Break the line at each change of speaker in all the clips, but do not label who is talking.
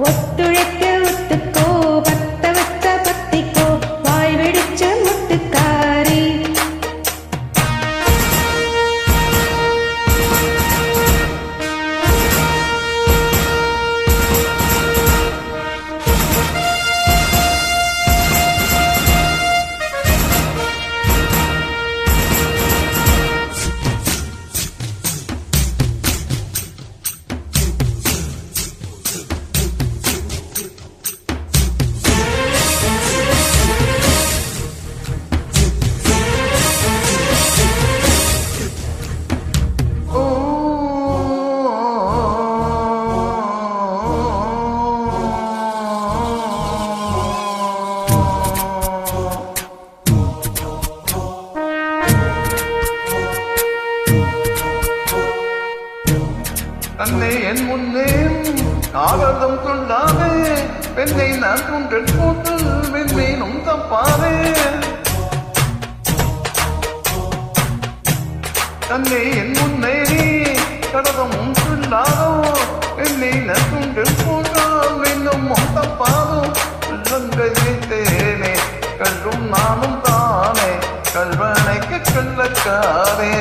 ஒத்துழைக்க ஒத்துக்கோ பத்த வத்த பத்திக்கோ வாய் வெடிச்ச முட்டுக்காரி
தன்னை என் முன்னே காதலும் கொள்ளாதே பெண்ணை நான் குன்றல் போட்டு மென்மேனும் தப்பாதே தன்னை என் முன்னே நீ கடதமும் சொல்லாதோ பெண்ணை நான் குன்றல் போட்டால் மென்னும் தப்பாதோ உள்ளங்கை வைத்தேனே கல்லும் நானும் தானே கல்வனைக்கு கள்ளக்காரே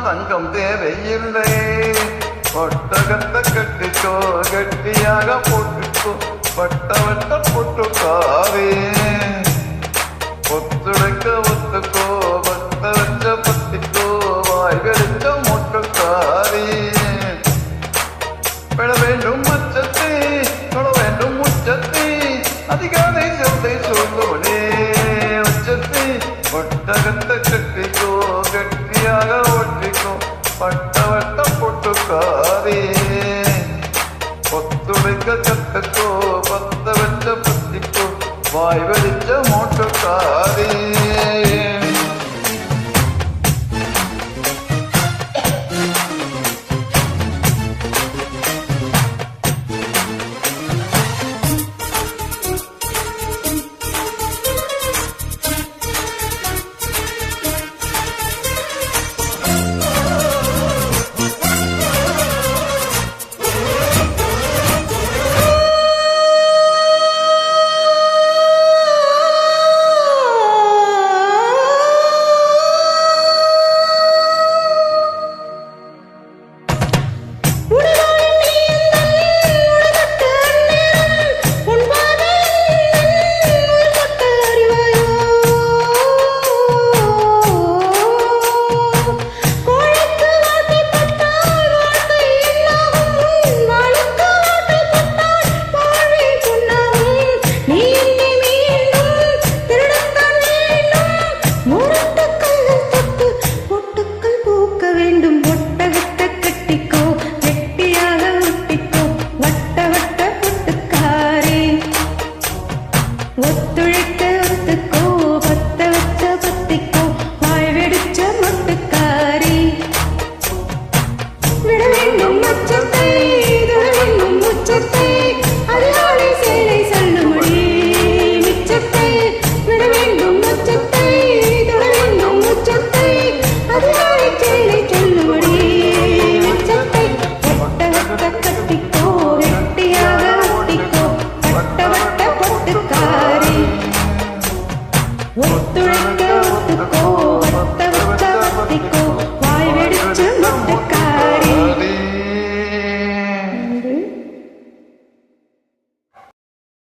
தங்கம் தேவையில்லை ஒட்டகத்தை கட்டிக்கோ கட்டியாக போட்டுக்கோ வட்ட வட்ட போட்டுக்காரே ஒத்துழைக்க ஒத்துக்கோ வட்ட வச்ச பத்திக்கோ வாய் வெடிச்ச மொட்டுக்காரே பெற வேண்டும் மச்சத்தை தொட வேண்டும் உச்சத்தை அதிகாலை செல்லை சொல்லுவனே உச்சத்தை ஒட்டகத்தை கட்டிக்கோ கட்டியாக ஒட்டிக்கோ வட்ட வட்ட போட்டுக்காரே ஒத்துழைக்க கட்டுக்கோ பத்த வச்ச பத்திக்கோ வாய் வெடிச்ச மோட்டுக்காரே
ஒத்துழைக்க ஒத்துக்கோ பத்த வச்ச பத்திக்கோ வாய் வெடிச்ச முட்டுக்காரி விட வேண்டும் மச்சத்தை தொட வேண்டும் உச்சத்தை அதிகாலை சேலை சொல்லும்படி மிச்சத்தை விட வேண்டும் மச்சத்தை தொட வேண்டும் உச்சத்தை அதிகாலை சேலை சொல்லும்படி மிச்சத்தை ஒட்ட வட்ட கட்டிக்கோ வெட்டியாக ஒட்டிக்கோ வட்ட வட்ட பொட்டுக்காரி ஒத்துழைக்க ஒத்துக்கோ வட்ட வச்ச பத்திக்கோ வாய் வெடிச்சு முட்டு